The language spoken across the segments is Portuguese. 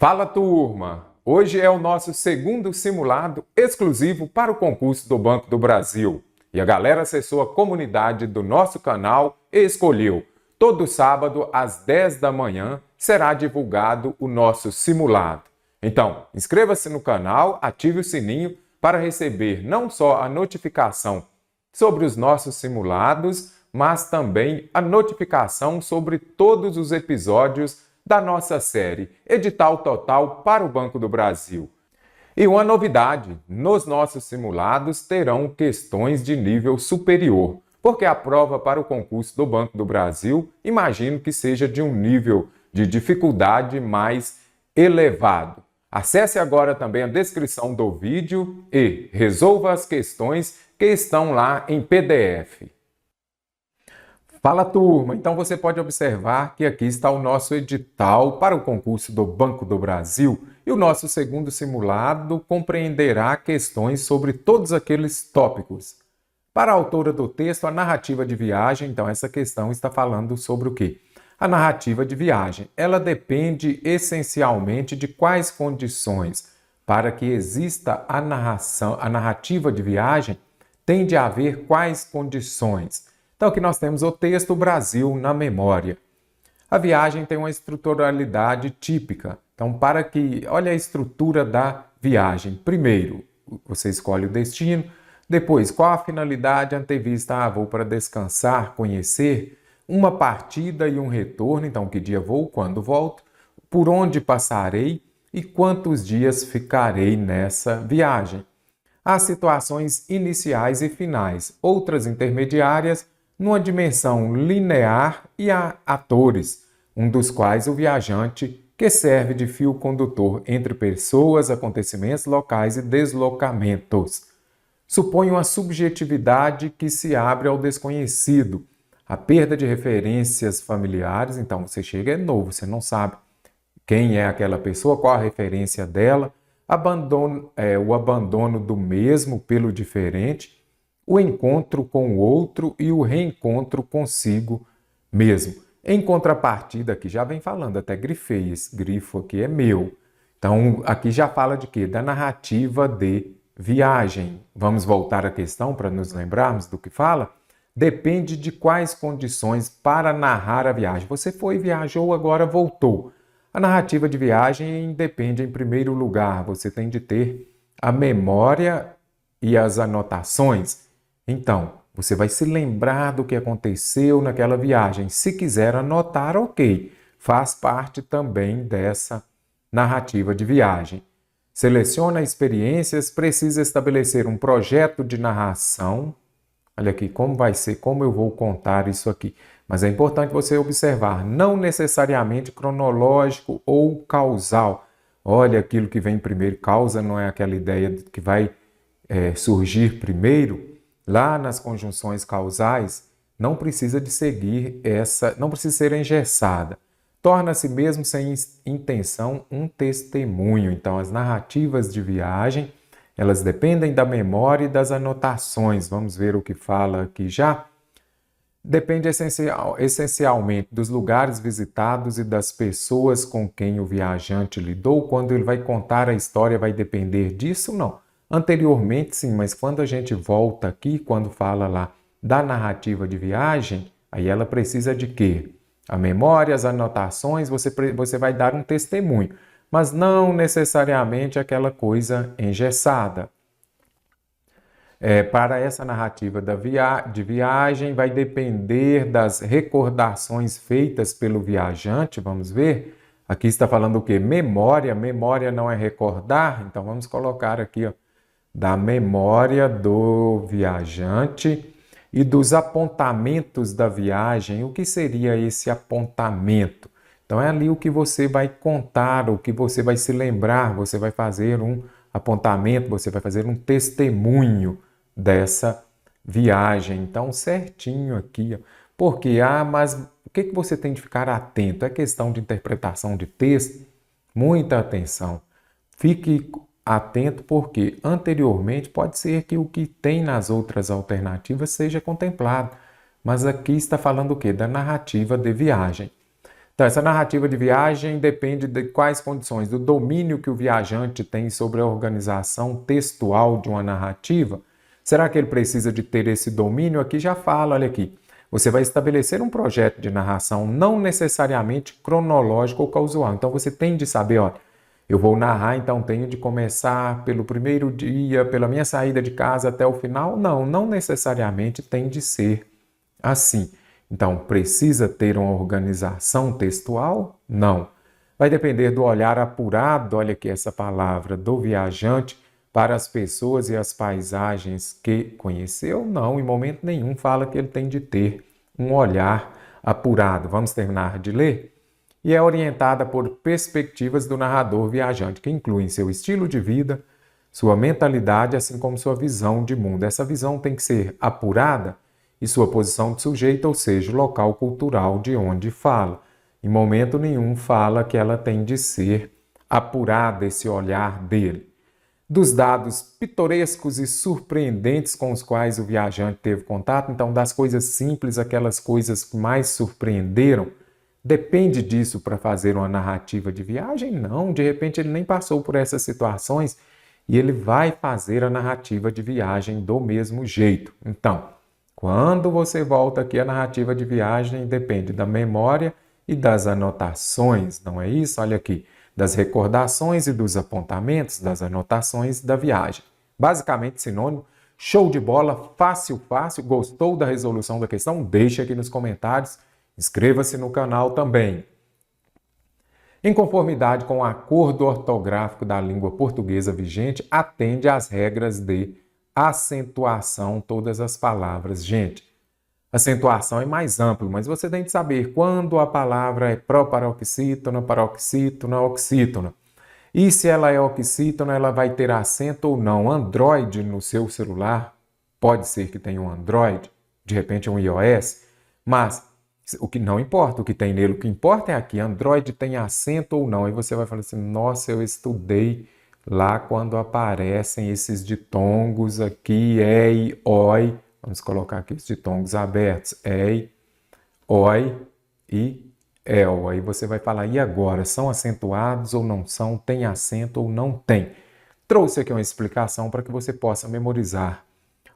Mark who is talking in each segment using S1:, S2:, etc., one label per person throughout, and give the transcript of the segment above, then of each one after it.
S1: Fala, turma! Hoje é o nosso segundo simulado exclusivo para o concurso do Banco do Brasil. E a galera acessou a comunidade do nosso canal e escolheu. Todo sábado, às 10 da manhã, será divulgado o nosso simulado. Então, inscreva-se no canal, ative o sininho para receber não só a notificação sobre os nossos simulados, mas também a notificação sobre todos os episódios da nossa série Edital Total para o Banco do Brasil. E uma novidade, nos nossos simulados terão questões de nível superior, porque a prova para o concurso do Banco do Brasil, imagino que seja de um nível de dificuldade mais elevado. Acesse agora também a descrição do vídeo e resolva as questões que estão lá em PDF. Fala, turma! Então você pode observar que aqui está o nosso edital para o concurso do Banco do Brasil e o nosso segundo simulado compreenderá questões sobre todos aqueles tópicos. Para a autora do texto, a narrativa de viagem, então essa questão está falando sobre o quê? A narrativa de viagem. Ela depende essencialmente de quais condições? Para que exista a narrativa de viagem, tem de haver quais condições? Então, aqui nós temos o texto Brasil na memória. A viagem tem uma estruturalidade típica. Então, olha a estrutura da viagem. Primeiro, você escolhe o destino. Depois, qual a finalidade antevista? Vou para descansar, conhecer. Uma partida e um retorno. Então, que dia vou, quando volto. Por onde passarei e quantos dias ficarei nessa viagem. As situações iniciais e finais. Outras intermediárias, numa dimensão linear e há atores, um dos quais o viajante, que serve de fio condutor entre pessoas, acontecimentos locais e deslocamentos. Supõe uma subjetividade que se abre ao desconhecido, a perda de referências familiares, então você chega, é novo, você não sabe quem é aquela pessoa, qual a referência dela, o abandono do mesmo pelo diferente, o encontro com o outro e o reencontro consigo mesmo. Em contrapartida, aqui já vem falando, até grifei, esse grifo aqui é meu. Então, aqui já fala de quê? Da narrativa de viagem. Vamos voltar à questão para nos lembrarmos do que fala? Depende de quais condições para narrar a viagem. Você foi, viajou, agora voltou. A narrativa de viagem depende, em primeiro lugar, você tem de ter a memória e as anotações. Então, você vai se lembrar do que aconteceu naquela viagem. Se quiser anotar, ok. Faz parte também dessa narrativa de viagem. Seleciona experiências, precisa estabelecer um projeto de narração. Olha aqui, como vai ser, como eu vou contar isso aqui. Mas é importante você observar, não necessariamente cronológico ou causal. Olha, aquilo que vem primeiro, causa não é aquela ideia que vai surgir primeiro. Lá nas conjunções causais, não precisa de seguir não precisa ser engessada. Torna-se mesmo sem intenção um testemunho. Então, as narrativas de viagem, elas dependem da memória e das anotações. Vamos ver o que fala aqui já. Depende essencialmente dos lugares visitados e das pessoas com quem o viajante lidou. Quando ele vai contar a história, vai depender disso? Não. Anteriormente, sim, mas quando a gente volta aqui, quando fala lá da narrativa de viagem, aí ela precisa de quê? A memória, as anotações, você vai dar um testemunho, mas não necessariamente aquela coisa engessada. Para essa narrativa de viagem, vai depender das recordações feitas pelo viajante, vamos ver. Aqui está falando o quê? Memória. Memória não é recordar, então vamos colocar aqui, ó, da memória do viajante e dos apontamentos da viagem. O que seria esse apontamento? Então, é ali o que você vai contar, o que você vai se lembrar, você vai fazer um apontamento, você vai fazer um testemunho dessa viagem. Então, certinho aqui, ó. Porque, mas o que você tem de ficar atento? É questão de interpretação de texto? Muita atenção. Fique atento porque anteriormente pode ser que o que tem nas outras alternativas seja contemplado, mas aqui está falando o quê? Da narrativa de viagem. Então, essa narrativa de viagem depende de quais condições? Do domínio que o viajante tem sobre a organização textual de uma narrativa. Será que ele precisa de ter esse domínio? Aqui já fala, olha aqui. Você vai estabelecer um projeto de narração não necessariamente cronológico ou casual. Então, você tem de saber, olha, eu vou narrar, então tenho de começar pelo primeiro dia, pela minha saída de casa até o final? Não, não necessariamente tem de ser assim. Então, precisa ter uma organização textual? Não. Vai depender do olhar apurado, olha aqui essa palavra, do viajante para as pessoas e as paisagens que conheceu? Não, em momento nenhum fala que ele tem de ter um olhar apurado. Vamos terminar de ler? E é orientada por perspectivas do narrador viajante, que incluem seu estilo de vida, sua mentalidade, assim como sua visão de mundo. Essa visão tem que ser apurada e sua posição de sujeito, ou seja, o local cultural de onde fala. Em momento nenhum fala que ela tem de ser apurada, esse olhar dele. Dos dados pitorescos e surpreendentes com os quais o viajante teve contato, então das coisas simples, aquelas coisas que mais surpreenderam, depende disso para fazer uma narrativa de viagem? Não, de repente ele nem passou por essas situações e ele vai fazer a narrativa de viagem do mesmo jeito. Então, quando você volta aqui, a narrativa de viagem depende da memória e das anotações, não é isso? Olha aqui, das recordações e dos apontamentos, das anotações da viagem. Basicamente, sinônimo, show de bola, fácil, fácil. Gostou da resolução da questão? Deixe aqui nos comentários. Inscreva-se no canal também. Em conformidade com o acordo ortográfico da língua portuguesa vigente, atende às regras de acentuação todas as palavras. Gente, acentuação é mais amplo, mas você tem de saber quando a palavra é proparoxítona, paroxítona, oxítona. E se ela é oxítona, ela vai ter acento ou não. Android no seu celular, pode ser que tenha um Android, de repente um iOS, mas o que não importa, o que tem nele, o que importa é aqui, Android tem acento ou não. Aí você vai falar assim, nossa, eu estudei lá quando aparecem esses ditongos aqui, ei, oi. Vamos colocar aqui os ditongos abertos, ei, oi e el. Aí você vai falar, e agora? São acentuados ou não são? Tem acento ou não tem? Trouxe aqui uma explicação para que você possa memorizar.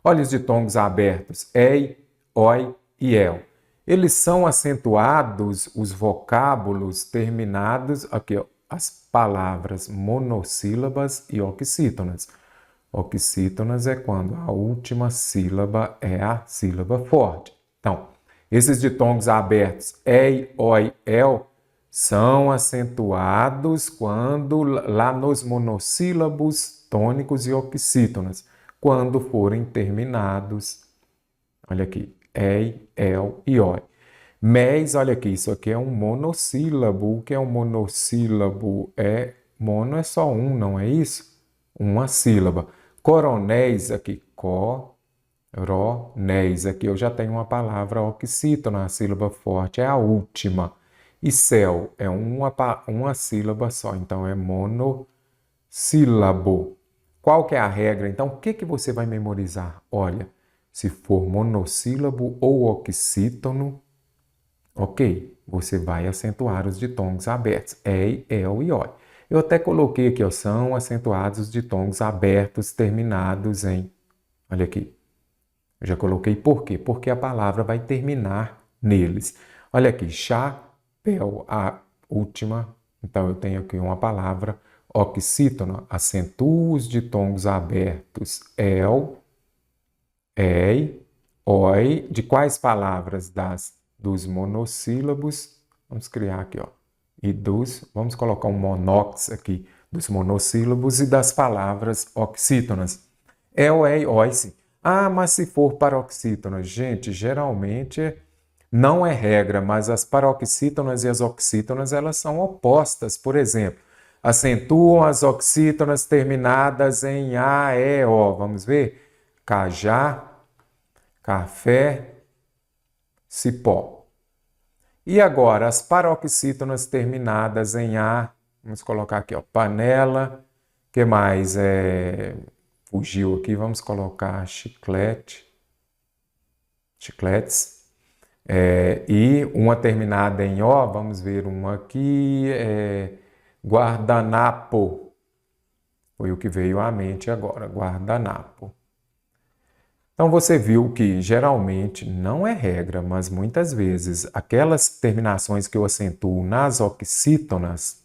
S1: Olha os ditongos abertos, ei, oi e el. Eles são acentuados, os vocábulos terminados, aqui, ó, as palavras monossílabas e oxítonas. Oxítonas é quando a última sílaba é a sílaba forte. Então, esses ditongos abertos, ei, oi, el, são acentuados quando lá nos monossílabos tônicos e oxítonas, quando forem terminados. Olha aqui, ei, el e oi. Mês, olha aqui, isso aqui é um monossílabo. O que é um monossílabo? Mono é só um, não é isso? Uma sílaba. Coronéis, aqui, coronéis, aqui eu já tenho uma palavra oxítona, a sílaba forte é a última. E céu é uma sílaba só, então é monossílabo. Qual que é a regra? Então, o que você vai memorizar? Olha, se for monossílabo ou oxítono, ok, você vai acentuar os ditongos abertos, ei, el e oi. Eu até coloquei aqui, ó, são acentuados os ditongos abertos terminados em, olha aqui, eu já coloquei por quê? Porque a palavra vai terminar neles. Olha aqui, chapéu, a última, então eu tenho aqui uma palavra oxítona, acentuo os ditongos abertos, el, ei, oi, de quais palavras? Dos monossílabos, vamos criar aqui, ó, e vamos colocar um monox aqui, dos monossílabos e das palavras oxítonas. El, ei, oi, sim. Ah, mas se for paroxítonas, gente, geralmente não é regra, mas as paroxítonas e as oxítonas, elas são opostas. Por exemplo, acentuam as oxítonas terminadas em a, e, o. Vamos ver? Cajá, café, cipó. E agora, as paroxítonas terminadas em a, vamos colocar aqui, ó, panela, que mais? Fugiu aqui, vamos colocar chiclete, chicletes. E uma terminada em O, vamos ver uma aqui, guardanapo. Foi o que veio à mente agora, guardanapo. Então você viu que geralmente não é regra, mas muitas vezes aquelas terminações que eu acentuo nas oxítonas,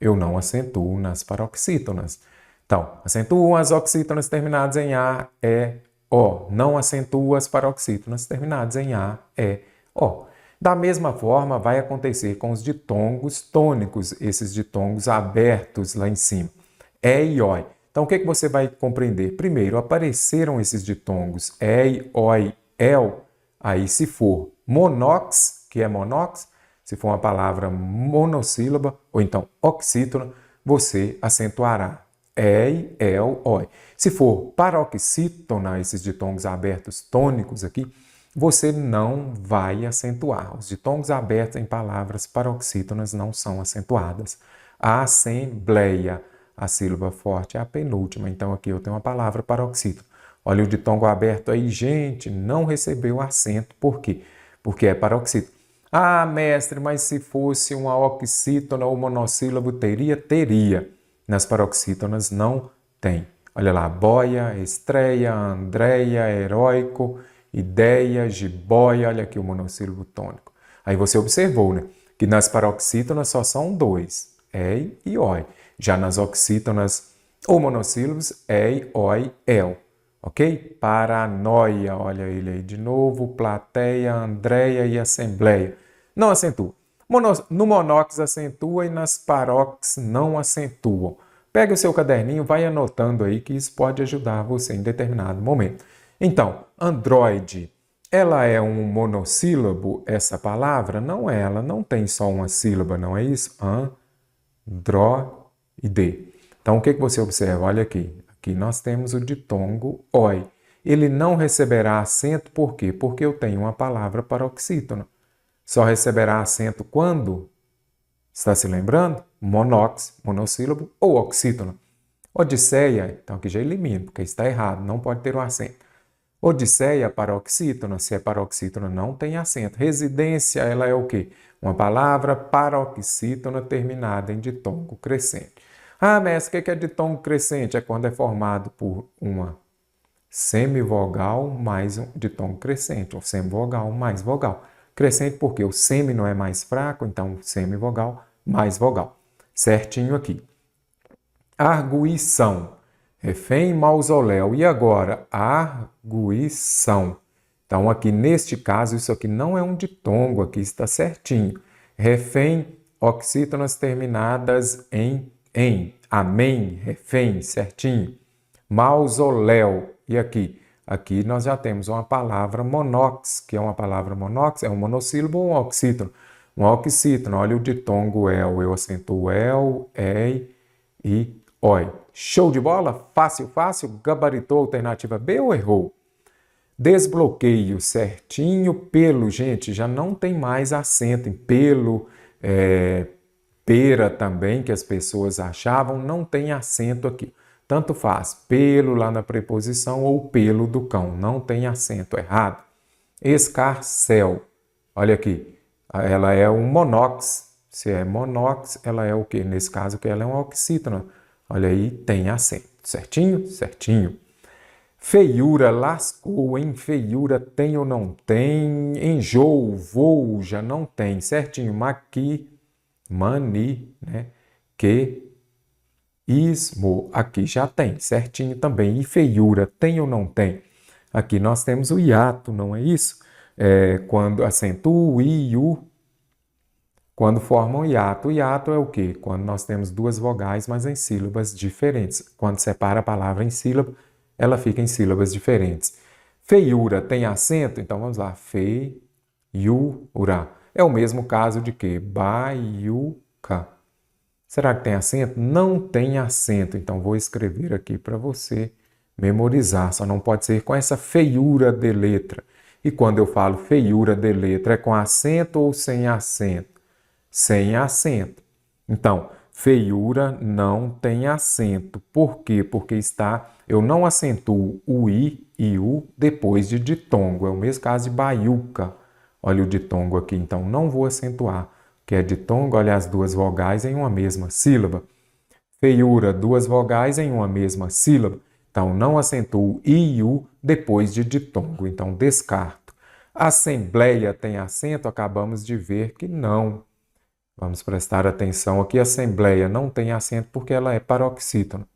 S1: eu não acentuo nas paroxítonas. Então, acentuo as oxítonas terminadas em A, E, O. Não acentuo as paroxítonas terminadas em A, E, O. Da mesma forma, vai acontecer com os ditongos tônicos, esses ditongos abertos lá em cima. E e Oi. Então, o que você vai compreender? Primeiro, apareceram esses ditongos E, Oi, El. Aí, se for monox, que é monox, se for uma palavra monossílaba, ou então oxítona, você acentuará E, El, Oi. Se for paroxítona, esses ditongos abertos tônicos aqui, você não vai acentuar. Os ditongos abertos em palavras paroxítonas não são acentuadas. A assembleia, a sílaba forte é a penúltima. Então, aqui eu tenho uma palavra paroxítona. Olha o ditongo aberto aí, gente, não recebeu acento. Por quê? Porque é paroxítona. Ah, mestre, mas se fosse uma oxítona ou monossílabo, teria? Teria. Nas paroxítonas não tem. Olha lá, boia, estreia, andréia, heróico, ideia, jiboia, olha aqui o monossílabo tônico. Aí você observou, né, que nas paroxítonas só são dois, E e Oi. Já nas oxítonas ou monossílabos, E, Oi, El. Ok? Paranoia, olha ele aí de novo, plateia, andréia e assembleia. Não acentua. No monóx acentua e nas parox não acentuam. Pega o seu caderninho, vai anotando aí que isso pode ajudar você em determinado momento. Então, Android, ela é um monossílabo, essa palavra? Não é, ela não tem só uma sílaba, não é isso? Androide. Então, o que você observa? Olha aqui. Aqui nós temos o ditongo Oi. Ele não receberá acento, por quê? Porque eu tenho uma palavra paroxítona. Só receberá acento quando? Está se lembrando? Monox, monossílabo ou oxítono. Odisseia, então aqui já elimino, porque está errado, não pode ter um acento. Odisseia, paroxítona, se é paroxítona, não tem acento. Residência, ela é o quê? Uma palavra paroxítona terminada em ditongo crescente. Ah, mestre, o que é ditongo crescente? É quando é formado por uma semivogal mais um ditongo crescente, ou semivogal mais vogal. Crescente porque o semi não é mais fraco, então semivogal mais vogal. Certinho aqui. Arguição. Refém, mausoléu. E agora? Arguição. Então, aqui neste caso, isso aqui não é um ditongo, aqui está certinho. Refém, oxítonas terminadas em. Amém, refém, certinho. Mausoléu. E aqui? Aqui nós já temos uma palavra monox, que é uma palavra monox, é um monossílabo ou um oxítono. Um oxítono, olha o ditongo El, eu acentuo El, Ei e Oi. Show de bola? Fácil, fácil? Gabaritou a alternativa B ou errou? Desbloqueio, certinho. Pelo, gente, já não tem mais acento em pelo, pera também, que as pessoas achavam, não tem acento aqui. Tanto faz, pelo lá na preposição ou pelo do cão, não tem acento errado. Escarcel, olha aqui, ela é um monox. Se é monox, ela é o quê? Nesse caso, que ela é um oxítona. Olha aí, tem acento. Certinho? Certinho. Feiura, lascou, hein? Feiura tem ou não tem? Enjoo, voo, já não tem. Certinho. Maqui, mani, né? Que, ismo, aqui já tem. Certinho também. E feiura, tem ou não tem? Aqui nós temos o hiato, não é isso? Quando acentua o i, u, quando formam hiato. O hiato é o quê? Quando nós temos duas vogais, mas em sílabas diferentes. Quando separa a palavra em sílaba, ela fica em sílabas diferentes. Feiura tem acento? Então vamos lá. Feiura. É o mesmo caso de quê? Baiuca. Será que tem acento? Não tem acento. Então vou escrever aqui para você memorizar. Só não pode ser com essa feiura de letra. E quando eu falo feiura de letra, é com acento ou sem acento? Sem acento. Então, Feiura não tem acento. Por quê? Porque eu não acentuo o I e o depois de ditongo. É o mesmo caso de baiuca. Olha o ditongo aqui, então não vou acentuar. Que é ditongo, olha as duas vogais em uma mesma sílaba. Feiura, duas vogais em uma mesma sílaba. Então não acentuo I e U depois de ditongo. Então descarto. Assembleia tem acento? Acabamos de ver que não. Vamos prestar atenção aqui. Assembleia não tem acento porque ela é paroxítona.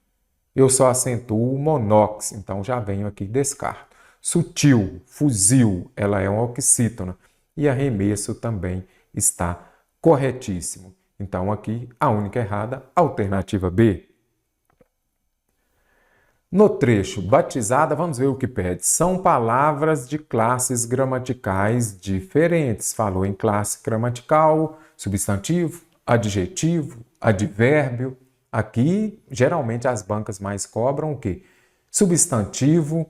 S1: Eu só acentuo o monóx, então já venho aqui e descarto. Sutil, fuzil, ela é uma oxítona. E arremesso também está corretíssimo. Então aqui a única errada, alternativa B. No trecho batizada, vamos ver o que pede. São palavras de classes gramaticais diferentes. Falou em classe gramatical, substantivo, adjetivo, advérbio. Aqui, geralmente, as bancas mais cobram o quê? Substantivo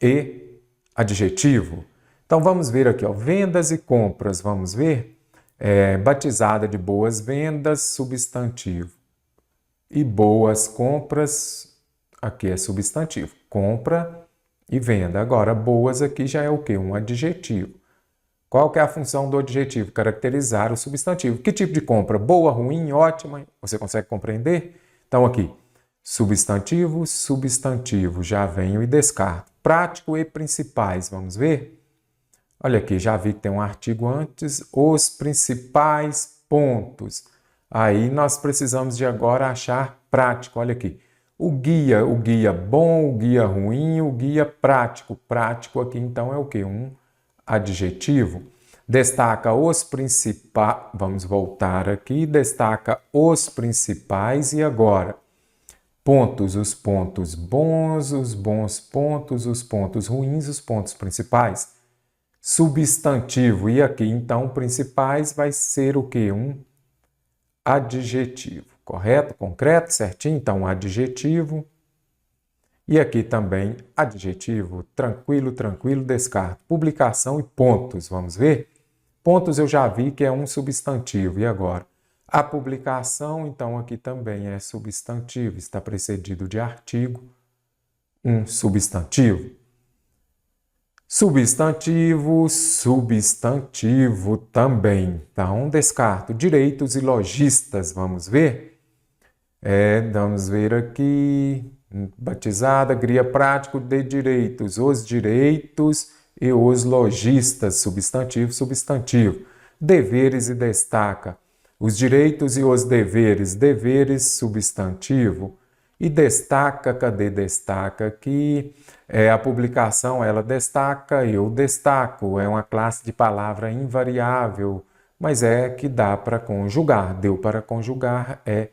S1: e adjetivo. Então, vamos ver aqui, ó, vendas e compras. Vamos ver? Batizada de boas vendas, substantivo. E boas compras, aqui é substantivo. Compra e venda. Agora, boas aqui já é o quê? Um adjetivo. Qual que é a função do adjetivo? Caracterizar o substantivo. Que tipo de compra? Boa, ruim, ótima? Você consegue compreender? Então, aqui, substantivo, substantivo. Já venho e descarto. Prático e principais. Vamos ver? Olha aqui, já vi que tem um artigo antes. Os principais pontos. Aí nós precisamos de agora achar prático. Olha aqui. O guia bom, o guia ruim, o guia prático. Prático aqui então é o quê? Um adjetivo. Destaca os principais. Vamos voltar aqui. Destaca os principais e agora. Pontos, os pontos bons, os bons pontos, os pontos ruins, os pontos principais. Substantivo. E aqui então principais vai ser o quê? Um adjetivo. Correto? Concreto? Certinho? Então, adjetivo. E aqui também, adjetivo. Tranquilo, tranquilo, descarto. Publicação e pontos. Vamos ver? Pontos eu já vi que é um substantivo. E agora? A publicação, então, aqui também é substantivo. Está precedido de artigo. Um substantivo. Substantivo, substantivo também. Então, descarto. Direitos e lojistas, vamos ver? Vamos ver aqui. Batizada, guia prático de direitos. Os direitos e os lojistas, substantivo, substantivo. Deveres e destaca. Os direitos e os deveres. Deveres, substantivo. E destaca, cadê destaca? Aqui a publicação, ela destaca, eu destaco. É uma classe de palavra invariável, mas é que dá para conjugar. Deu para conjugar, é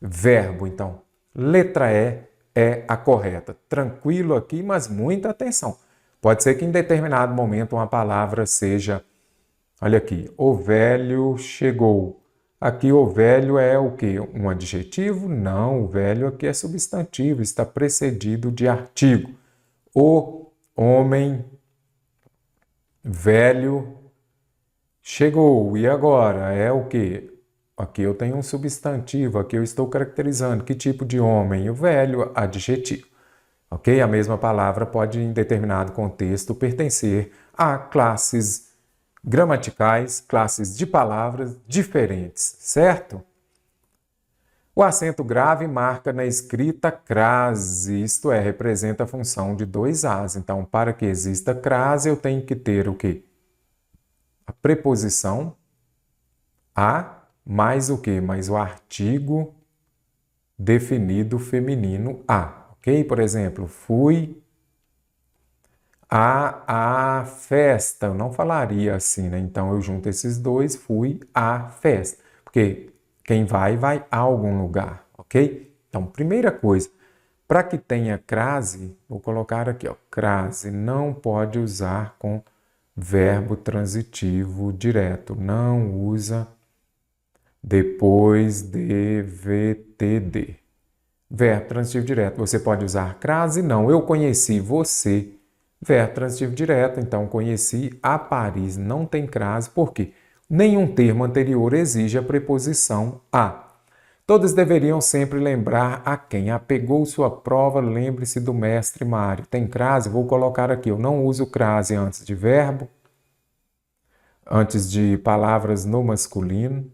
S1: verbo. Então, letra E é a correta. Tranquilo aqui, mas muita atenção. Pode ser que em determinado momento uma palavra seja, olha aqui, o velho chegou. Aqui o velho é o quê? Um adjetivo? Não, o velho aqui é substantivo, está precedido de artigo. O homem velho chegou. E agora? É o quê? Aqui eu tenho um substantivo, aqui eu estou caracterizando. Que tipo de homem? O velho, adjetivo. Ok? A mesma palavra pode, em determinado contexto, pertencer a classes gramaticais, classes de palavras diferentes, certo? O acento grave marca na escrita crase, isto é, representa a função de dois As. Então, para que exista crase, eu tenho que ter o quê? A preposição a mais o quê? Mais o artigo definido feminino a, ok? Por exemplo, fui à festa. Eu não falaria assim, né? Então, eu junto esses dois, fui à festa. Porque quem vai a algum lugar, ok? Então, primeira coisa, para que tenha crase, vou colocar aqui, ó, crase não pode usar com verbo transitivo direto. Não usa depois de VTD. Verbo transitivo direto. Você pode usar crase? Não. Eu conheci você. Verbo transitivo direto. Então, conheci a Paris. Não tem crase. Por quê? Nenhum termo anterior exige a preposição a. Todos deveriam sempre lembrar a quem apegou sua prova, lembre-se do mestre Mário. Tem crase? Vou colocar aqui, eu não uso crase antes de verbo, antes de palavras no masculino,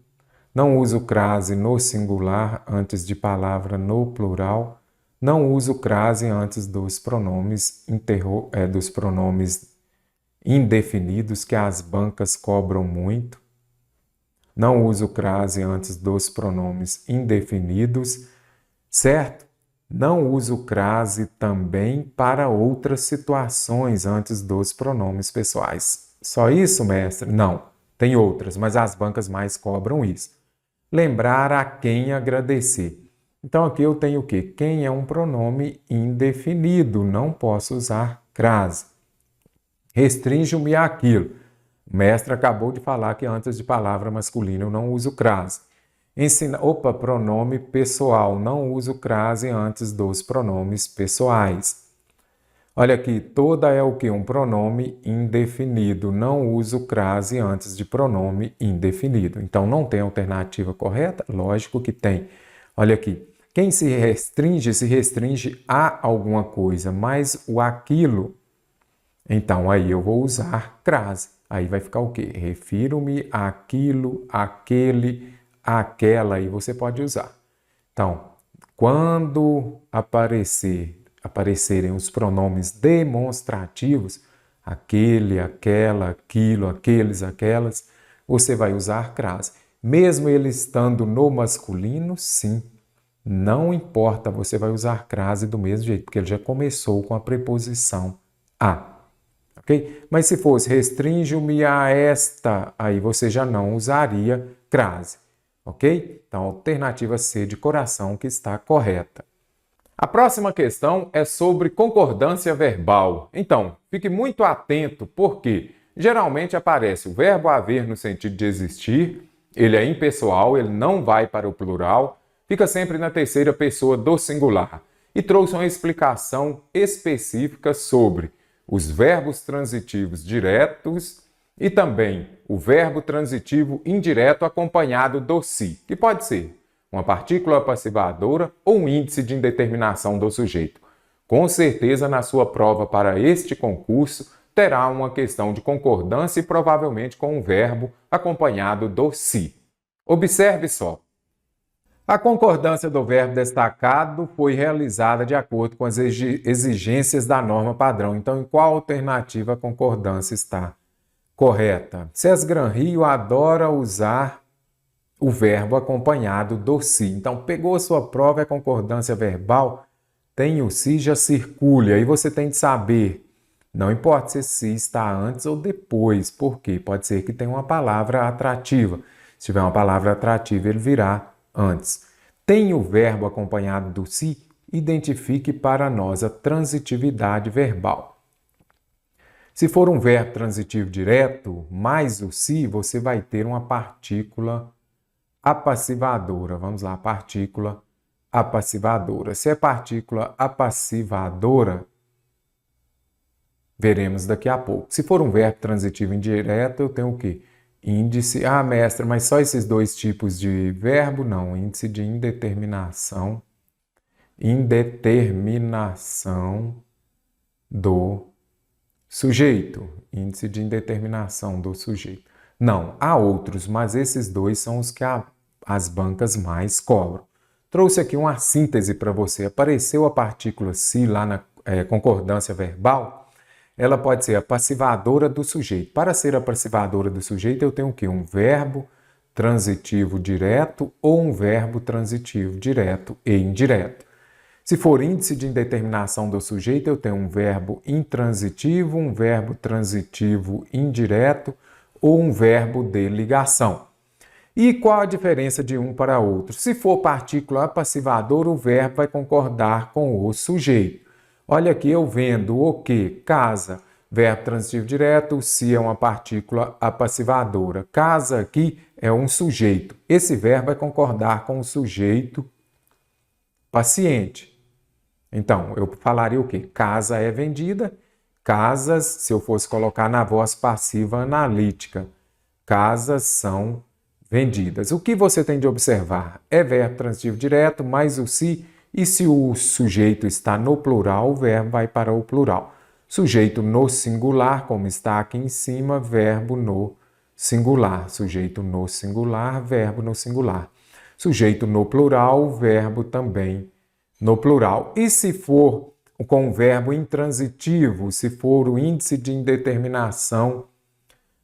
S1: não uso crase no singular, antes de palavra no plural, não uso crase antes dos pronomes, dos pronomes indefinidos, que as bancas cobram muito. Não uso crase antes dos pronomes indefinidos, certo? Não uso crase também para outras situações antes dos pronomes pessoais. Só isso, mestre? Não, tem outras, mas as bancas mais cobram isso. Lembrar a quem agradecer. Então aqui eu tenho o quê? Quem é um pronome indefinido, não posso usar crase. Restrinjo-me àquilo. O mestre acabou de falar que antes de palavra masculina eu não uso crase. Pronome pessoal, não uso crase antes dos pronomes pessoais. Olha aqui, toda é o que? Um pronome indefinido. Não uso crase antes de pronome indefinido. Então, não tem alternativa correta? Lógico que tem. Olha aqui, quem se restringe a alguma coisa, mas o aquilo, então aí eu vou usar crase. Aí vai ficar o quê? Refiro-me àquilo, àquele, àquela, aí você pode usar. Então, quando aparecerem os pronomes demonstrativos, aquele, aquela, aquilo, aqueles, aquelas, você vai usar crase. Mesmo ele estando no masculino, sim, não importa, você vai usar crase do mesmo jeito, porque ele já começou com a preposição a. Ok? Mas se fosse restrinjo-me a esta, aí você já não usaria crase. Ok? Então, alternativa C de coração que está correta. A próxima questão é sobre concordância verbal. Então, fique muito atento, porque geralmente aparece o verbo haver no sentido de existir, ele é impessoal, ele não vai para o plural, fica sempre na terceira pessoa do singular. E trouxe uma explicação específica sobre os verbos transitivos diretos e também o verbo transitivo indireto acompanhado do si, que pode ser uma partícula passivadora ou um índice de indeterminação do sujeito. Com certeza, na sua prova para este concurso, terá uma questão de concordância e provavelmente com um verbo acompanhado do si. Observe só. A concordância do verbo destacado foi realizada de acordo com as exigências da norma padrão. Então, em qual alternativa a concordância está correta? César Granrio adora usar o verbo acompanhado do si. Então, pegou a sua prova, é concordância verbal, tem o si, já circule. Aí você tem de saber, não importa se esse si está antes ou depois, porque pode ser que tenha uma palavra atrativa. Se tiver uma palavra atrativa, ele virá antes. Tem o verbo acompanhado do si, identifique para nós a transitividade verbal. Se for um verbo transitivo direto, mais o si, você vai ter uma partícula apassivadora. Vamos lá, partícula apassivadora. Se é partícula apassivadora, veremos daqui a pouco. Se for um verbo transitivo indireto, eu tenho o quê? Índice. Ah, mestre, mas só esses dois tipos de verbo? Não, índice de indeterminação. Indeterminação do sujeito. Índice de indeterminação do sujeito. Não, há outros, mas esses dois são os que as bancas mais cobram. Trouxe aqui uma síntese para você. Apareceu a partícula si lá na concordância verbal. Ela pode ser a passivadora do sujeito. Para ser a passivadora do sujeito, eu tenho o quê? Um verbo transitivo direto ou um verbo transitivo direto e indireto. Se for índice de indeterminação do sujeito, eu tenho um verbo intransitivo, um verbo transitivo indireto ou um verbo de ligação. E qual a diferença de um para outro? Se for partícula apassivadora, o verbo vai concordar com o sujeito. Olha aqui, eu vendo o que? Casa, verbo transitivo direto, o si é uma partícula apassivadora. Casa aqui é um sujeito. Esse verbo vai concordar com o sujeito paciente. Então, eu falaria o quê? Casa é vendida. Casas, se eu fosse colocar na voz passiva analítica. Casas são vendidas. O que você tem de observar? É verbo transitivo direto mais o se, e se o sujeito está no plural, o verbo vai para o plural. Sujeito no singular, como está aqui em cima, verbo no singular. Sujeito no singular, verbo no singular. Sujeito no plural, verbo também no plural. E se for com o verbo intransitivo, se for o índice de indeterminação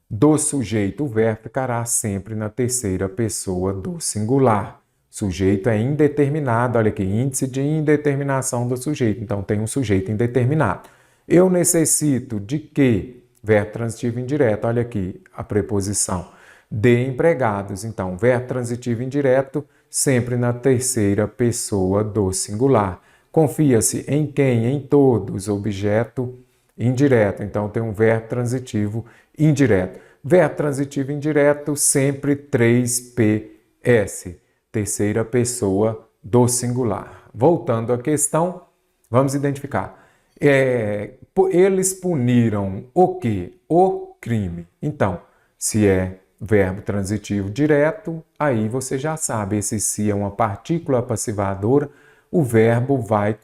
S1: do sujeito, o verbo ficará sempre na terceira pessoa do singular. Sujeito é indeterminado, olha aqui, índice de indeterminação do sujeito. Então, tem um sujeito indeterminado. Eu necessito de que? Verbo transitivo indireto, olha aqui a preposição. De empregados. Então, verbo transitivo indireto, sempre na terceira pessoa do singular. Confia-se em quem? Em todos, objeto indireto. Então, tem um verbo transitivo indireto. Verbo transitivo indireto, sempre 3PS, terceira pessoa do singular. Voltando à questão, vamos identificar. Eles puniram o quê? O crime. Então, se é verbo transitivo direto, aí você já sabe, esse se é uma partícula passivadora, o verbo vai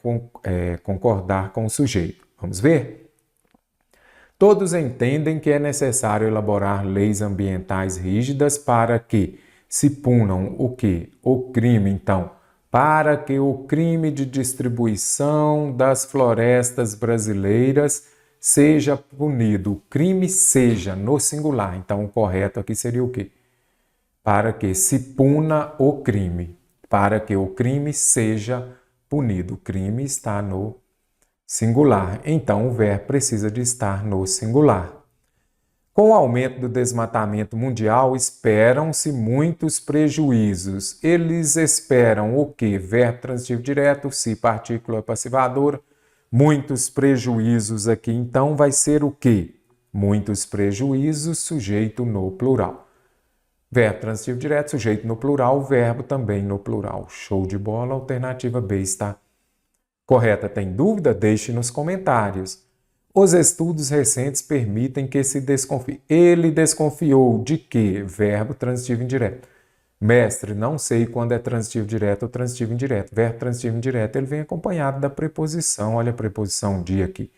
S1: concordar com o sujeito. Vamos ver? Todos entendem que é necessário elaborar leis ambientais rígidas para que se punam o quê? O crime, então. Para que o crime de distribuição das florestas brasileiras seja punido. O crime seja no singular. Então, o correto aqui seria o quê? Para que se puna o crime. Para que o crime seja punido. O crime está no singular. Então, o verbo precisa de estar no singular. Com o aumento do desmatamento mundial, esperam-se muitos prejuízos. Eles esperam o quê? Verbo transitivo direto, se partícula passivadora. Muitos prejuízos aqui, então, vai ser o quê? Muitos prejuízos, sujeito no plural. Verbo transitivo direto, sujeito no plural, verbo também no plural. Show de bola, alternativa B está correta. Tem dúvida? Deixe nos comentários. Os estudos recentes permitem que se desconfie. Ele desconfiou de quê? Verbo transitivo indireto. Mestre, não sei quando é transitivo direto ou transitivo indireto. Verbo transitivo indireto, ele vem acompanhado da preposição. Olha a preposição de aqui.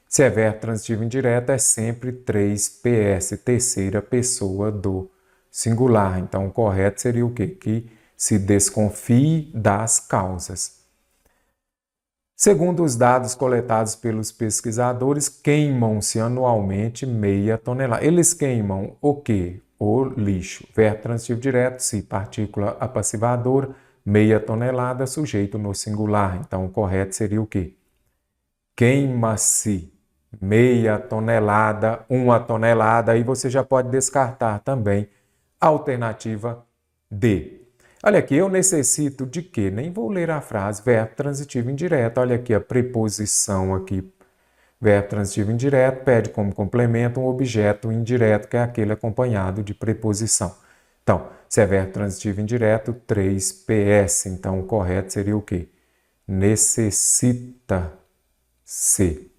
S1: Se é verbo transitivo indireto, é sempre 3PS, terceira pessoa do singular. Então, o correto seria o quê? Que se desconfie das causas. Segundo os dados coletados pelos pesquisadores, queimam-se anualmente meia tonelada. Eles queimam o quê? O lixo. Verbo transitivo direto, se partícula passivadora, meia tonelada, sujeito no singular. Então, o correto seria o quê? Queima-se meia tonelada, uma tonelada. Aí você já pode descartar também a alternativa D. Olha aqui, eu necessito de quê? Nem vou ler a frase, verbo transitivo indireto. Olha aqui a preposição aqui, verbo transitivo indireto, pede como complemento um objeto indireto, que é aquele acompanhado de preposição. Então, se é verbo transitivo indireto, 3PS. Então, o correto seria o quê? Necessita-se.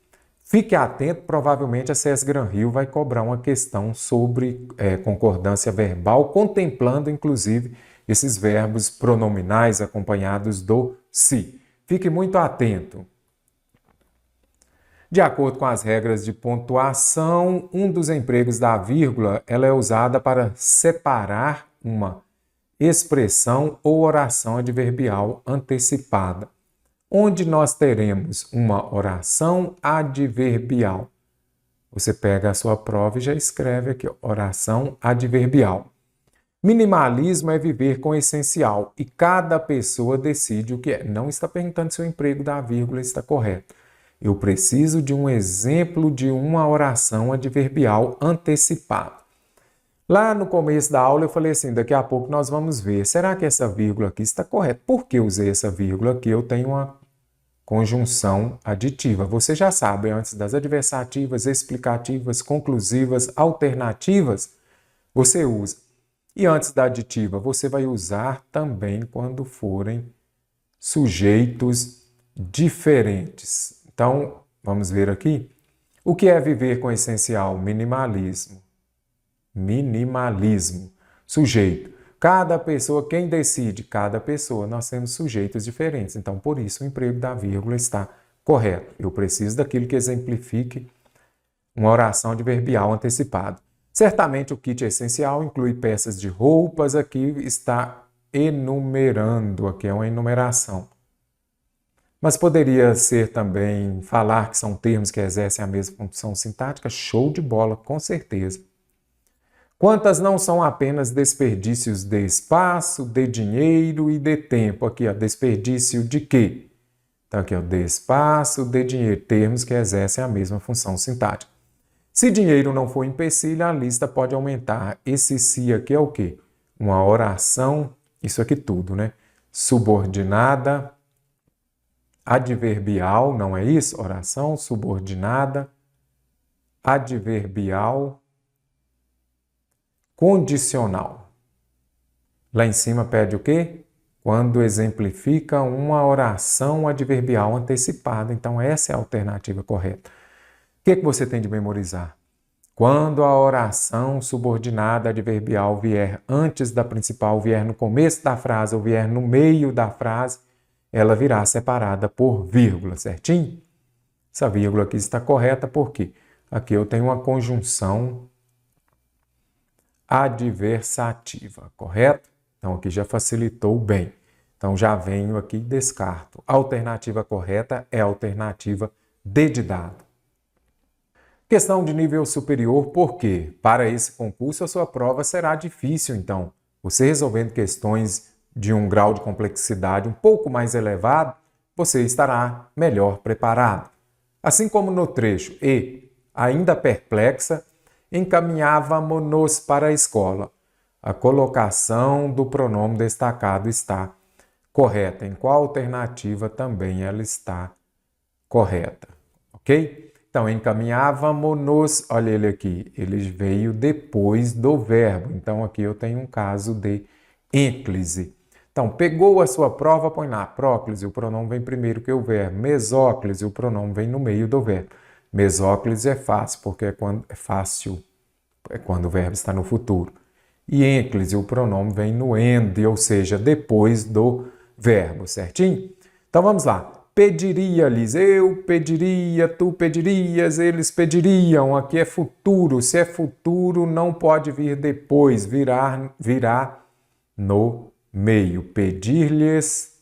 S1: Fique atento, provavelmente a CS Gran Rio vai cobrar uma questão sobre concordância verbal, contemplando, inclusive, esses verbos pronominais acompanhados do se. Fique muito atento. De acordo com as regras de pontuação, um dos empregos da vírgula ela é usada para separar uma expressão ou oração adverbial antecipada. Onde nós teremos uma oração adverbial? Você pega a sua prova e já escreve aqui, oração adverbial. Minimalismo é viver com o essencial e cada pessoa decide o que é. Não está perguntando se o emprego da vírgula está correto. Eu preciso de um exemplo de uma oração adverbial antecipada. Lá no começo da aula eu falei assim, daqui a pouco nós vamos ver, será que essa vírgula aqui está correta? Por que eu usei essa vírgula aqui? Eu tenho uma conjunção aditiva. Você já sabe, antes das adversativas, explicativas, conclusivas, alternativas, você usa. E antes da aditiva, você vai usar também quando forem sujeitos diferentes. Então, vamos ver aqui. O que é viver com essencial? Minimalismo. Minimalismo. Sujeito. Cada pessoa, quem decide? Cada pessoa. Nós temos sujeitos diferentes. Então, por isso, o emprego da vírgula está correto. Eu preciso daquilo que exemplifique uma oração adverbial antecipada. Certamente o kit essencial inclui peças de roupas. Aqui está enumerando, aqui é uma enumeração. Mas poderia ser também falar que são termos que exercem a mesma função sintática? Show de bola, com certeza. Quantas não são apenas desperdícios de espaço, de dinheiro e de tempo? Aqui, ó, desperdício de quê? Então, aqui, ó, de espaço, de dinheiro, termos que exercem a mesma função sintática. Se dinheiro não for empecilho, a lista pode aumentar. Esse se aqui é o quê? Uma oração, isso aqui tudo, né? Subordinada, adverbial, não é isso? Oração subordinada, adverbial, condicional. Lá em cima pede o quê? Quando exemplifica uma oração adverbial antecipada. Então, essa é a alternativa correta. O que você tem de memorizar? Quando a oração subordinada adverbial vier antes da principal, vier no começo da frase ou vier no meio da frase, ela virá separada por vírgula, certinho? Essa vírgula aqui está correta porque aqui eu tenho uma conjunção adversativa, correto? Então, aqui já facilitou bem. Então, já venho aqui e descarto. A alternativa correta é a alternativa D de dado. Questão de nível superior, por quê? Para esse concurso, a sua prova será difícil, então. Você resolvendo questões de um grau de complexidade um pouco mais elevado, você estará melhor preparado. Assim como no trecho E, ainda perplexa, encaminhávamos-nos para a escola. A colocação do pronome destacado está correta. Em qual alternativa também ela está correta? Ok? Então, encaminhávamos-nos, olha ele aqui, ele veio depois do verbo. Então, aqui eu tenho um caso de ênclise. Então, pegou a sua prova, põe lá, próclise, o pronome vem primeiro que o verbo. Mesóclise, o pronome vem no meio do verbo. Mesóclise é fácil, porque é quando o verbo está no futuro. E ênclise, o pronome vem no end, ou seja, depois do verbo, certinho? Então, vamos lá. Pediria-lhes, eu pediria, tu pedirias, eles pediriam. Aqui é futuro. Se é futuro, não pode vir depois, virá no meio. Pedir-lhes,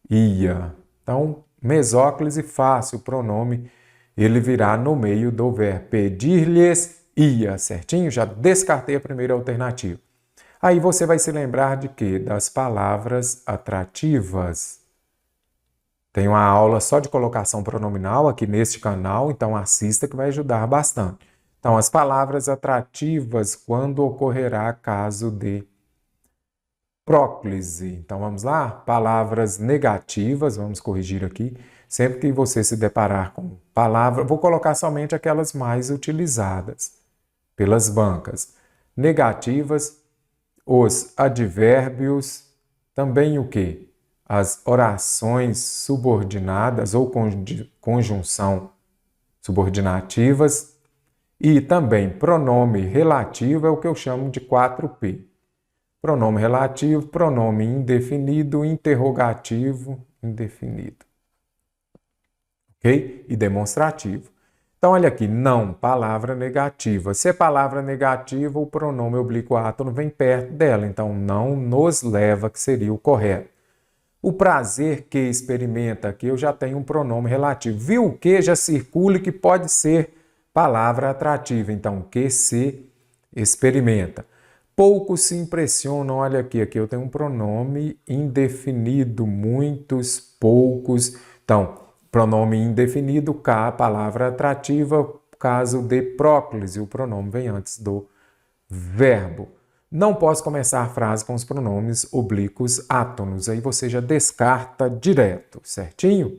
S1: ia. Então, mesóclise fácil, o pronome, ele virá no meio do verbo. Pedir-lhes, ia, certinho? Já descartei a primeira alternativa. Aí você vai se lembrar de quê? Das palavras atrativas. Tem uma aula só de colocação pronominal aqui neste canal, então assista que vai ajudar bastante. Então, as palavras atrativas quando ocorrerá caso de próclise. Então, vamos lá? Palavras negativas, vamos corrigir aqui. Sempre que você se deparar com palavra, vou colocar somente aquelas mais utilizadas pelas bancas. Negativas, os advérbios, também o quê? As orações subordinadas ou conjunção subordinativas e também pronome relativo é o que eu chamo de 4P. Pronome relativo, pronome indefinido, interrogativo, indefinido. Ok? E demonstrativo. Então, olha aqui, não, palavra negativa. Se é palavra negativa, o pronome oblíquo átono vem perto dela. Então, não nos leva, que seria o correto. O prazer que experimenta, aqui eu já tenho um pronome relativo. Viu o que já circula que pode ser palavra atrativa. Então, que se experimenta. Poucos se impressionam, olha aqui eu tenho um pronome indefinido, muitos, poucos. Então, pronome indefinido, K, palavra atrativa, caso de próclise, o pronome vem antes do verbo. Não posso começar a frase com os pronomes oblíquos átonos, aí você já descarta direto, certinho?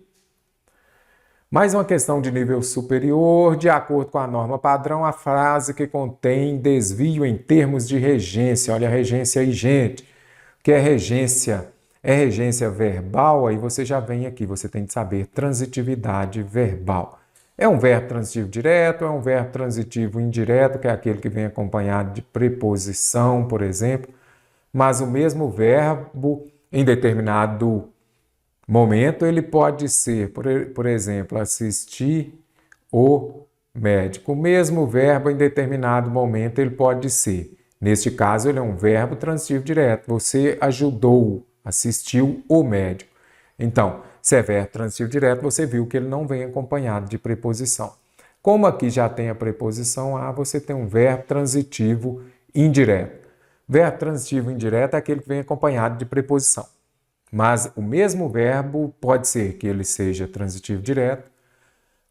S1: Mais uma questão de nível superior, de acordo com a norma padrão, a frase que contém desvio em termos de regência. Olha a regência aí, gente. O que é regência? É regência verbal? Aí você já vem aqui, você tem que saber transitividade verbal. É um verbo transitivo direto, é um verbo transitivo indireto, que é aquele que vem acompanhado de preposição, por exemplo. mas o mesmo verbo em determinado momento ele pode ser, por exemplo, assistir o médico. O mesmo verbo em determinado momento ele pode ser. Neste caso, ele é um verbo transitivo direto. Você ajudou, assistiu o médico. Então, se é verbo transitivo direto, você viu que ele não vem acompanhado de preposição. Como aqui já tem a preposição a, você tem um verbo transitivo indireto. Verbo transitivo indireto é aquele que vem acompanhado de preposição. Mas o mesmo verbo pode ser que ele seja transitivo direto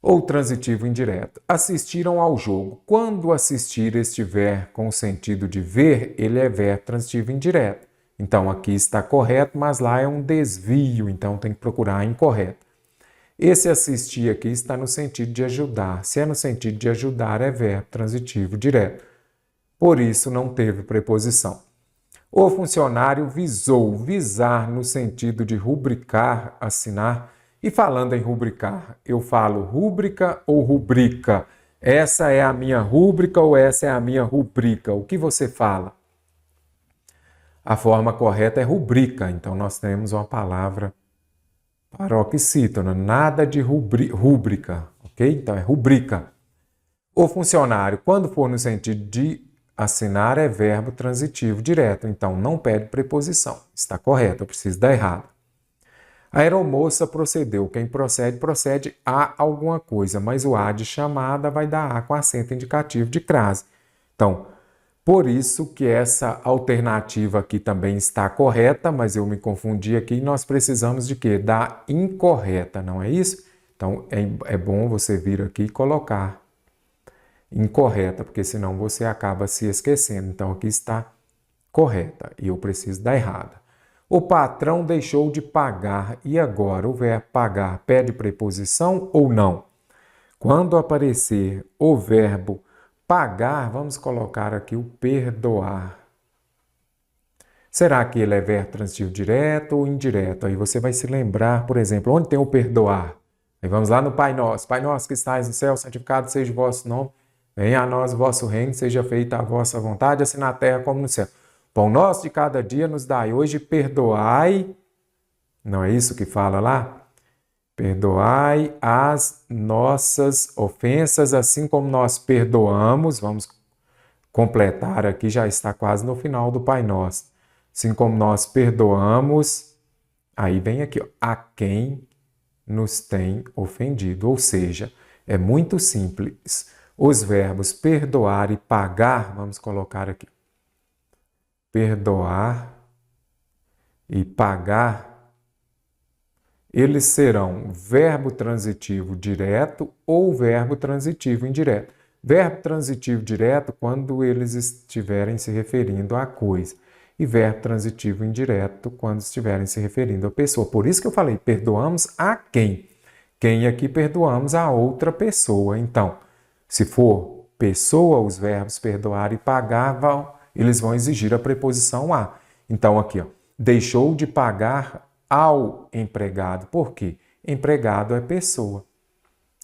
S1: ou transitivo indireto. Assistiram ao jogo. Quando assistir estiver com o sentido de ver, ele é verbo transitivo indireto. Então aqui está correto, mas lá é um desvio, então tem que procurar incorreto. Esse assistir aqui está no sentido de ajudar. Se é no sentido de ajudar, é verbo transitivo direto. Por isso não teve preposição. O funcionário visou, visar no sentido de rubricar, assinar. E falando em rubricar, eu falo rúbrica ou rubrica? Essa é a minha rúbrica ou essa é a minha rubrica? O que você fala? A forma correta é rubrica, então nós temos uma palavra paroxítona, nada de rúbrica, ok? Então é rubrica. O funcionário, quando for no sentido de assinar, é verbo transitivo direto, então não pede preposição. Está correto, eu preciso dar errado. A aeromoça procedeu. Quem procede, procede a alguma coisa, mas o a de chamada vai dar a com acento indicativo de crase. Então, por isso que essa alternativa aqui também está correta, mas eu me confundi aqui e nós precisamos de quê? Da incorreta, não é isso? Então, é bom você vir aqui e colocar incorreta, porque senão você acaba se esquecendo. Então, aqui está correta e eu preciso da errada. O patrão deixou de pagar e agora o verbo pagar pede preposição ou não? Quando aparecer o verbo pagar, vamos colocar aqui o perdoar. Será que ele é verbo transitivo direto ou indireto? Aí você vai se lembrar, por exemplo, onde tem o perdoar? Aí vamos lá no Pai Nosso. Pai Nosso que estais no céu, santificado seja o vosso nome. Venha a nós o vosso reino, seja feita a vossa vontade, assim na terra como no céu. Pão nosso de cada dia nos dai hoje, perdoai. Não é isso que fala lá? Perdoai as nossas ofensas, assim como nós perdoamos. Vamos completar aqui, já está quase no final do Pai Nosso. Assim como nós perdoamos, aí vem aqui, ó, a quem nos tem ofendido. Ou seja, é muito simples. Os verbos perdoar e pagar, vamos colocar aqui. Perdoar e pagar, eles serão verbo transitivo direto ou verbo transitivo indireto. Verbo transitivo direto quando eles estiverem se referindo a coisa e verbo transitivo indireto quando estiverem se referindo a pessoa. Por isso que eu falei, perdoamos a quem? Quem aqui perdoamos a outra pessoa. Então, se for pessoa, os verbos perdoar e pagar eles vão exigir a preposição a. Então, aqui, ó, deixou de pagar ao empregado. Por quê? Empregado é pessoa.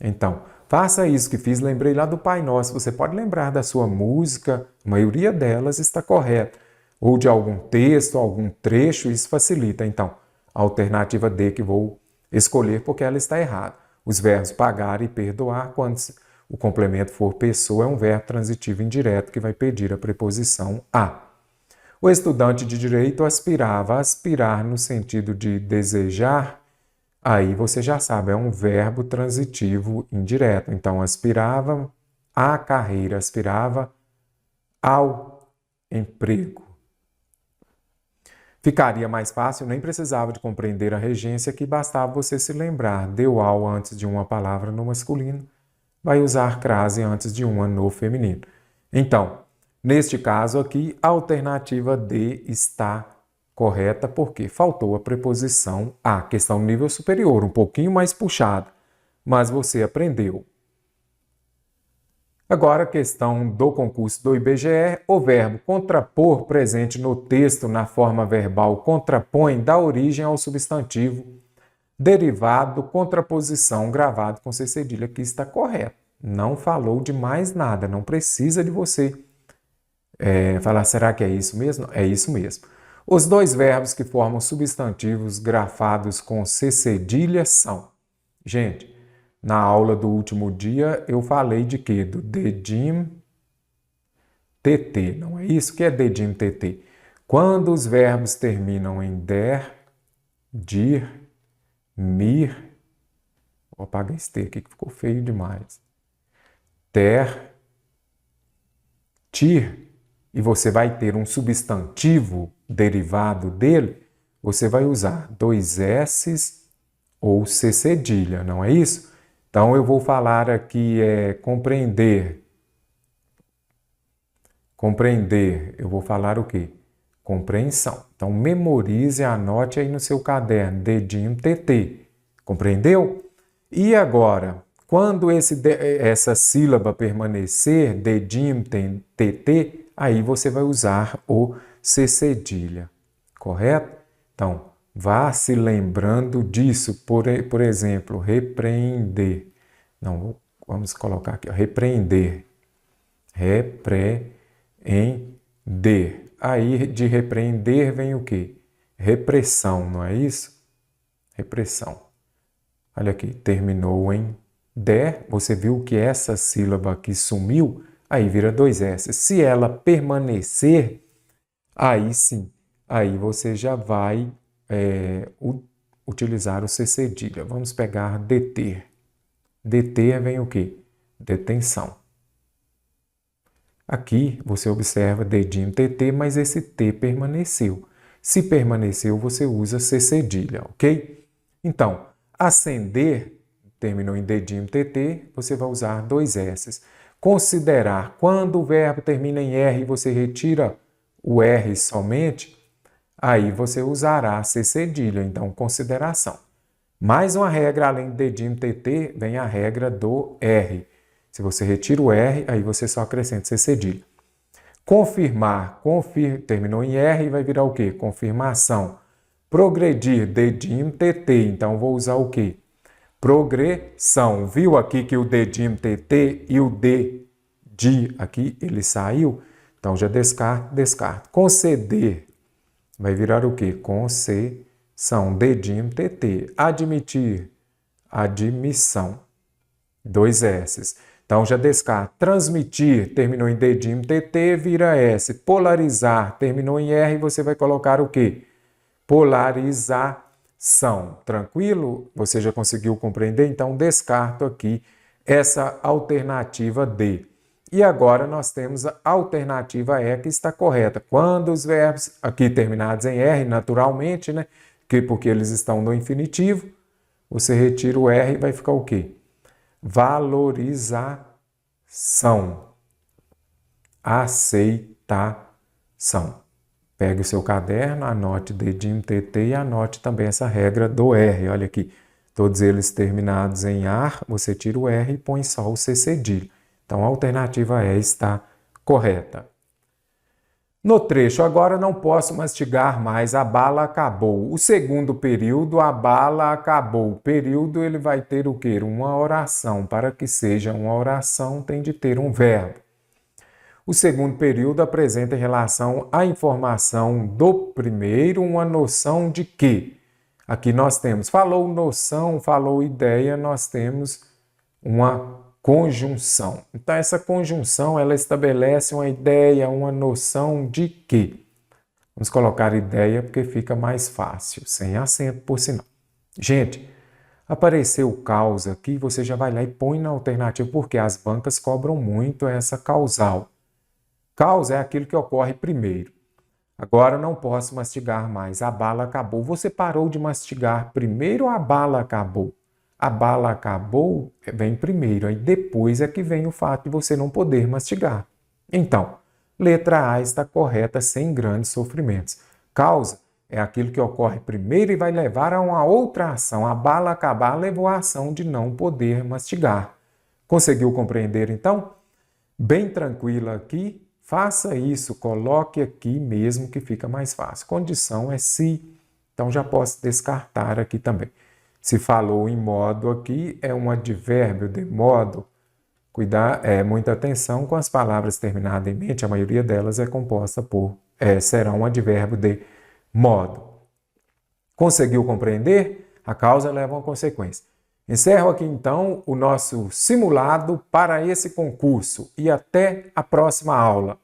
S1: Então, faça isso que fiz, lembrei lá do Pai Nosso. Você pode lembrar da sua música, a maioria delas está correta. Ou de algum texto, algum trecho, isso facilita. Então, a alternativa D que vou escolher porque ela está errada. Os verbos pagar e perdoar, quando o complemento for pessoa, é um verbo transitivo indireto que vai pedir a preposição a. O estudante de direito aspirava. Aspirar no sentido de desejar, aí você já sabe, é um verbo transitivo indireto. Então, aspirava à carreira, aspirava ao emprego. Ficaria mais fácil, nem precisava de compreender a regência, que bastava você se lembrar. Deu ao antes de uma palavra no masculino, vai usar crase antes de uma no feminino. Então, neste caso aqui, a alternativa D está correta porque faltou a preposição a. Questão no nível superior, um pouquinho mais puxada, mas você aprendeu. Agora, a questão do concurso do IBGE, o verbo contrapor presente no texto na forma verbal contrapõe dá origem ao substantivo derivado, contraposição, gravado com C cedilha. Aqui está correto. Não falou de mais nada. Não precisa de você falar, será que é isso mesmo? É isso mesmo. Os dois verbos que formam substantivos grafados com C cedilha são... Gente, na aula do último dia eu falei de quê? Do dedim TT, não é isso? O que é dedim TT? Quando os verbos terminam em der, dir, mir... Vou apagar esse T aqui que ficou feio demais. Ter, tir, e você vai ter um substantivo derivado dele, você vai usar dois S's ou C cedilha, não é isso? Então, eu vou falar aqui compreender. Compreender, eu vou falar o quê? Compreensão. Então, memorize, anote aí no seu caderno, dedinho TT. Compreendeu? E agora, quando essa sílaba permanecer, dedinho TT, aí você vai usar o C cedilha, correto? Então, vá se lembrando disso, por exemplo, repreender. Não, vamos colocar aqui, ó, repreender. Repreender. Aí, de repreender vem o quê? Repressão, não é isso? Repressão. Olha aqui, terminou em der, você viu que essa sílaba aqui sumiu, aí vira dois S. Se ela permanecer, aí sim, aí você já vai utilizar o C cedilha. Vamos pegar deter. Deter vem o quê? Detenção. Aqui você observa dedinho TT, mas esse T permaneceu. Se permaneceu, você usa C cedilha, ok? Então, acender, terminou em dedinho TT, você vai usar dois S's. Considerar, quando o verbo termina em R e você retira o R somente, aí você usará C cedilha, então consideração. Mais uma regra, além do dedinho TT, vem a regra do R. Se você retira o R, aí você só acrescenta C cedilha. Confirmar, terminou em R e vai virar o quê? Confirmação. Progredir, dedinho TT, então vou usar o quê? Progressão. Viu aqui que o dedinho TT e o D de aqui, ele saiu? Então já descarto. Conceder, vai virar o quê? Concessão, dedinho TT. Admitir, admissão, dois S's. Então já descarto. Transmitir, terminou em dedinho TT, vira S. Polarizar, terminou em R, você vai colocar o quê? Polarização. Tranquilo? Você já conseguiu compreender? Então, descarto aqui essa alternativa D. E agora nós temos a alternativa E que está correta. Quando os verbos aqui terminados em R, naturalmente, né? Porque eles estão no infinitivo, você retira o R e vai ficar o quê? Valorização. Aceitação. Pegue o seu caderno, anote dedinho TT e anote também essa regra do R. Olha aqui, todos eles terminados em AR, você tira o R e põe só o C cedilha. Então, a alternativa E está correta. No trecho, agora não posso mastigar mais, a bala acabou. O segundo período, a bala acabou. O período, ele vai ter o quê? Uma oração. Para que seja uma oração, tem de ter um verbo. O segundo período apresenta em relação à informação do primeiro uma noção de quê? Aqui nós temos, falou noção, falou ideia, nós temos uma conjunção. Então, essa conjunção, ela estabelece uma ideia, uma noção de quê? Vamos colocar ideia porque fica mais fácil, sem acento, por sinal. Gente, apareceu causa aqui, você já vai lá e põe na alternativa, porque as bancas cobram muito essa causal. Causa é aquilo que ocorre primeiro. Agora não posso mastigar mais, a bala acabou. Você parou de mastigar primeiro ou a bala acabou? A bala acabou, vem primeiro, aí depois é que vem o fato de você não poder mastigar. Então, letra A está correta sem grandes sofrimentos. Causa é aquilo que ocorre primeiro e vai levar a uma outra ação. A bala acabar levou a ação de não poder mastigar. Conseguiu compreender então? Bem tranquila aqui. Faça isso, coloque aqui mesmo que fica mais fácil. Condição é se, então já posso descartar aqui também. Se falou em modo aqui, é um advérbio de modo. Muita atenção com as palavras terminadas em mente, a maioria delas é composta por, será um advérbio de modo. Conseguiu compreender? A causa leva a uma consequência. Encerro aqui então o nosso simulado para esse concurso e até a próxima aula.